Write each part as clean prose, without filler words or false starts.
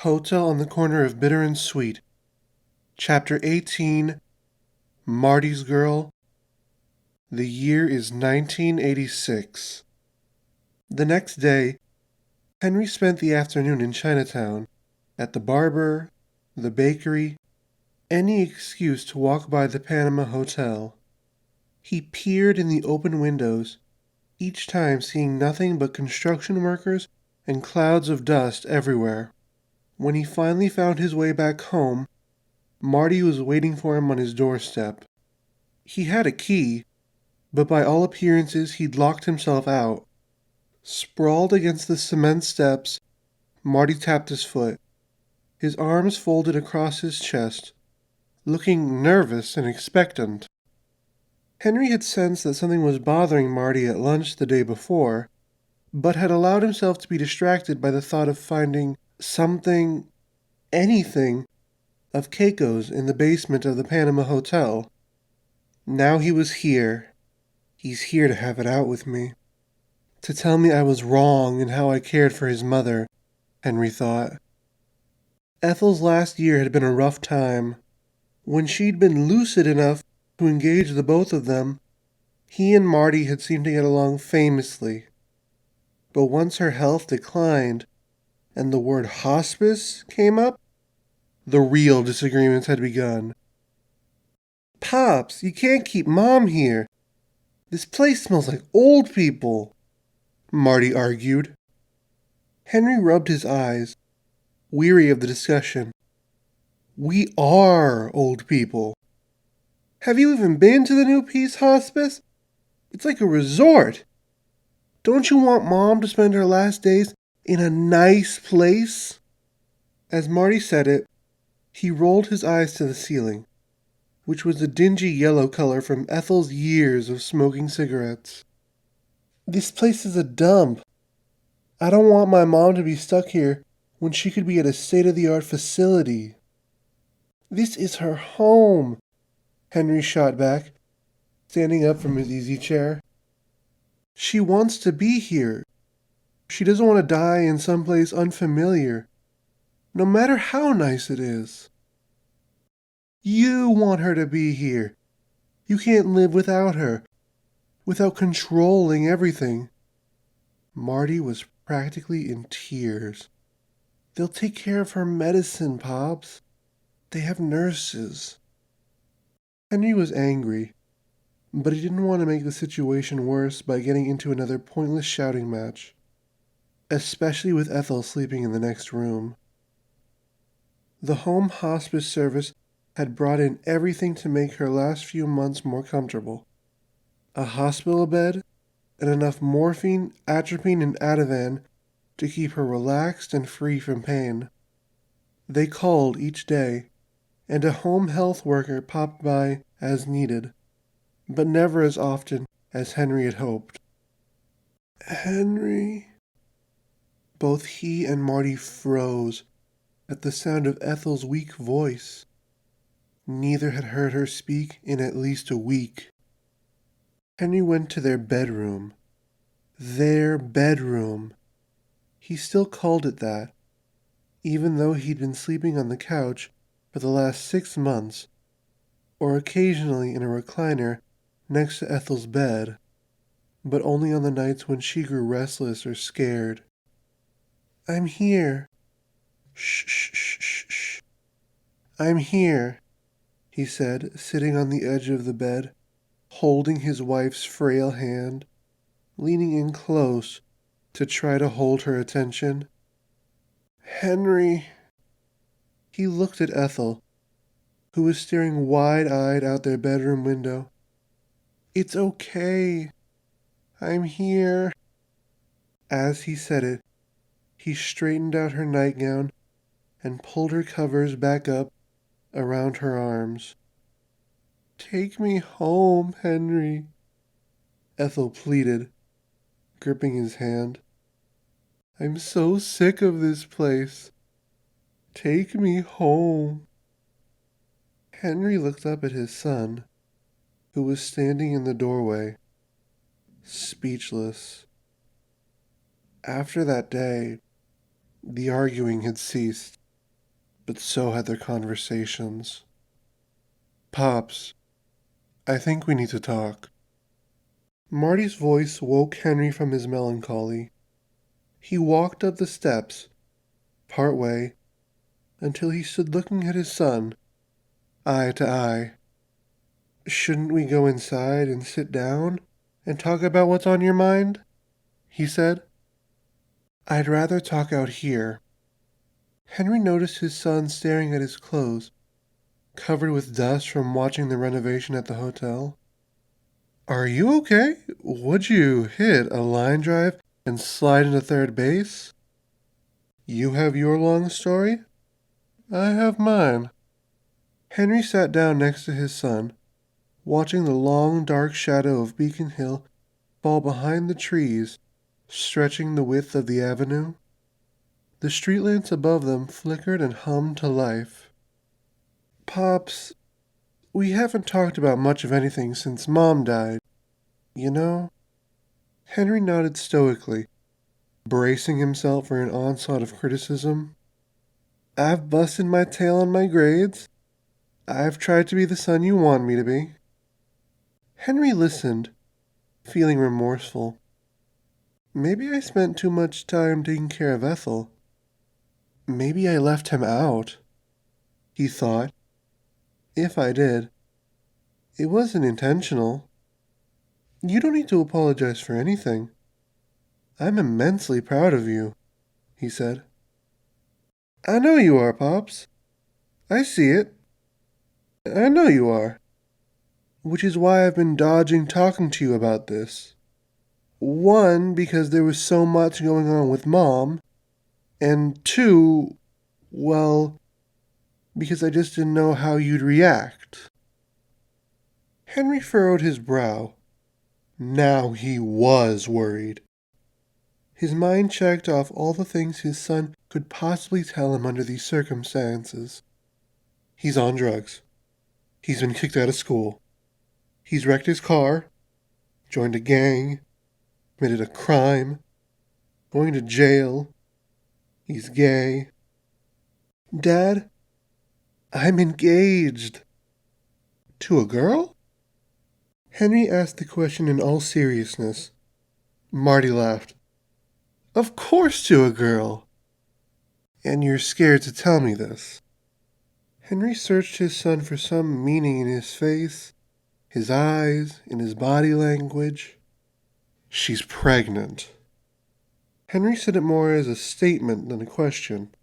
Hotel on the Corner of Bitter and Sweet. Chapter 18, Marty's Girl. The year is 1986. The next day, Henry spent the afternoon in Chinatown, at the barber, the bakery, any excuse to walk by the Panama Hotel. He peered in the open windows, each time seeing nothing but construction workers and clouds of dust everywhere. When he finally found his way back home, Marty was waiting for him on his doorstep. He had a key, but by all appearances he'd locked himself out. Sprawled against the cement steps, Marty tapped his foot, his arms folded across his chest, looking nervous and expectant. Henry had sensed that something was bothering Marty at lunch the day before, but had allowed himself to be distracted by the thought of finding anything, of Keiko's in the basement of the Panama Hotel. Now he was here. He's here to have it out with me. To tell me I was wrong in how I cared for his mother, Henry thought. Ethel's last year had been a rough time. When she'd been lucid enough to engage the both of them, he and Marty had seemed to get along famously. But once her health declined, and the word hospice came up, the real disagreements had begun. "Pops, you can't keep Mom here. This place smells like old people," Marty argued. Henry rubbed his eyes, weary of the discussion. "We are old people. Have you even been to the New Peace Hospice? It's like a resort. Don't you want Mom to spend her last days in a nice place?" As Marty said it, he rolled his eyes to the ceiling, which was a dingy yellow color from Ethel's years of smoking cigarettes. "This place is a dump. I don't want my mom to be stuck here when she could be at a state-of-the-art facility." "This is her home," Henry shot back, standing up from his easy chair. "She wants to be here. She doesn't want to die in someplace unfamiliar, no matter how nice it is." "You want her to be here. You can't live without her, without controlling everything." Marty was practically in tears. "They'll take care of her medicine, Pops. They have nurses." Henry was angry, but he didn't want to make the situation worse by getting into another pointless shouting match, especially with Ethel sleeping in the next room. The home hospice service had brought in everything to make her last few months more comfortable. A hospital bed and enough morphine, atropine, and Ativan to keep her relaxed and free from pain. They called each day, and a home health worker popped by as needed, but never as often as Henry had hoped. "Henry..." Both he and Marty froze at the sound of Ethel's weak voice. Neither had heard her speak in at least a week. Henry went to their bedroom. Their bedroom. He still called it that, even though he'd been sleeping on the couch for the last 6 months, or occasionally in a recliner next to Ethel's bed, but only on the nights when she grew restless or scared. "I'm here." "Shh, shh, shh, shh, shh." "I'm here," he said, sitting on the edge of the bed, holding his wife's frail hand, leaning in close to try to hold her attention. "Henry..." He looked at Ethel, who was staring wide-eyed out their bedroom window. "It's okay. I'm here." As he said it, he straightened out her nightgown and pulled her covers back up around her arms. "Take me home, Henry," Ethel pleaded, gripping his hand. "I'm so sick of this place. Take me home." Henry looked up at his son, who was standing in the doorway, speechless. After that day, the arguing had ceased. but so had their conversations. "Pops, I think we need to talk." Marty's voice woke Henry from his melancholy. He walked up the steps, part way, until he stood looking at his son, eye to eye. "Shouldn't we go inside and sit down and talk about what's on your mind?" he said. "I'd rather talk out here." Henry noticed his son staring at his clothes, covered with dust from watching the renovation at the hotel. "Are you okay? Would you hit a line drive and slide into third base?" "You have your long story? I have mine." Henry sat down next to his son, watching the long dark shadow of Beacon Hill fall behind the trees, stretching the width of the avenue. The street lamps above them flickered and hummed to life. "Pops, we haven't talked about much of anything since Mom died, you know?" Henry nodded stoically, bracing himself for an onslaught of criticism. "I've busted my tail on my grades. I've tried to be the son you want me to be." Henry listened, feeling remorseful. Maybe I spent too much time taking care of Ethel. Maybe I left him out, he thought. If I did, it wasn't intentional. "You don't need to apologize for anything. I'm immensely proud of you," he said. "I know you are, Pops. I see it. I know you are. Which is why I've been dodging talking to you about this. One, because there was so much going on with Mom, and two, well, because I just didn't know how you'd react." Henry furrowed his brow. Now he was worried. His mind checked off all the things his son could possibly tell him under these circumstances. He's on drugs. He's been kicked out of school. He's wrecked his car, joined a gang, committed a crime, going to jail. He's gay. "Dad, I'm engaged." "To a girl?" Henry asked the question in all seriousness. Marty laughed. "Of course to a girl. And you're scared to tell me this." Henry searched his son for some meaning in his face, his eyes, in his body language. "She's pregnant." Henry said it more as a statement than a question.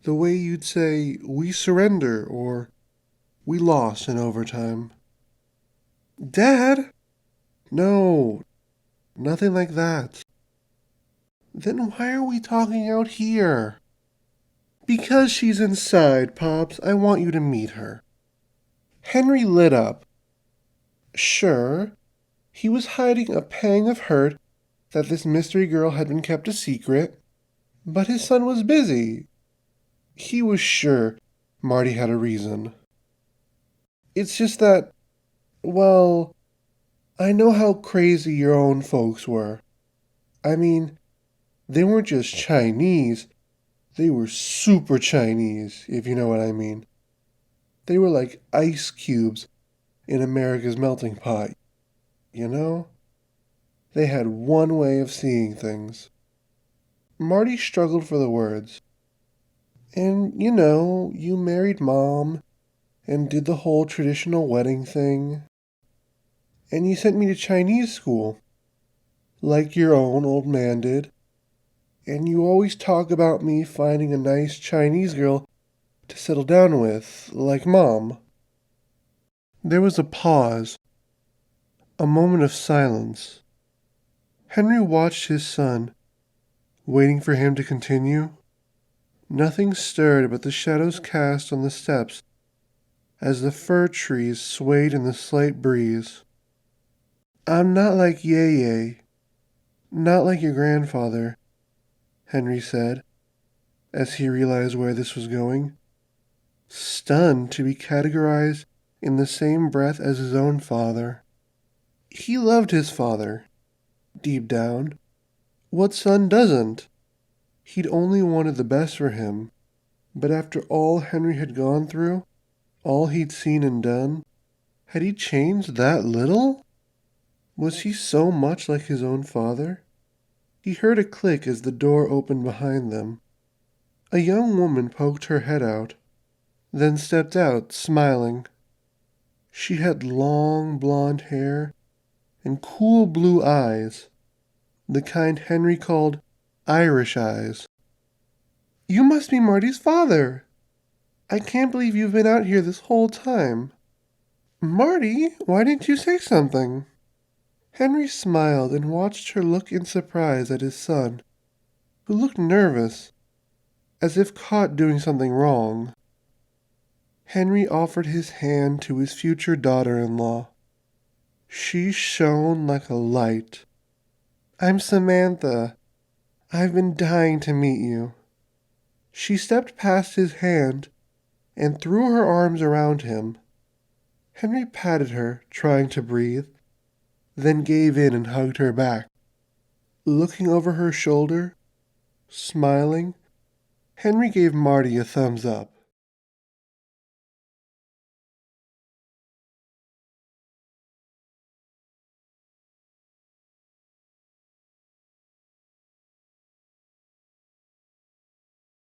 The way you'd say, "We surrender," or "We lost in overtime." "Dad!" "No, nothing like that." "Then why are we talking out here?" "Because she's inside, Pops. I want you to meet her." Henry lit up. Sure, he was hiding a pang of hurt that this mystery girl had been kept a secret, but his son was busy. He was sure Marty had a reason. "It's just that, well, I know how crazy your own folks were. I mean, they weren't just Chinese, they were super Chinese, if you know what I mean. They were like ice cubes in America's melting pot, you know? They had one way of seeing things." Marty struggled for the words. "And, you married Mom, and did the whole traditional wedding thing. And you sent me to Chinese school, like your own old man did. And you always talk about me finding a nice Chinese girl to settle down with, like Mom." There was a pause, a moment of silence. Henry watched his son, waiting for him to continue. Nothing stirred but the shadows cast on the steps as the fir trees swayed in the slight breeze. "I'm not like Yeye, not like your grandfather," Henry said, as he realized where this was going, stunned to be categorized in the same breath as his own father. He loved his father, deep down. What son doesn't? He'd only wanted the best for him, But after all Henry had gone through, all he'd seen and done, had he changed that little? Was he so much like his own father? He heard a click as the door opened behind them. A young woman poked her head out, then stepped out, smiling. She had long blonde hair and cool blue eyes, the kind Henry called Irish eyes. "You must be Marty's father! I can't believe you've been out here this whole time. Marty, why didn't you say something?" Henry smiled and watched her look in surprise at his son, who looked nervous, as if caught doing something wrong. Henry offered his hand to his future daughter-in-law. She shone like a light. "I'm Samantha. I've been dying to meet you." She stepped past his hand and threw her arms around him. Henry patted her, trying to breathe, then gave in and hugged her back. Looking over her shoulder, smiling, Henry gave Marty a thumbs up.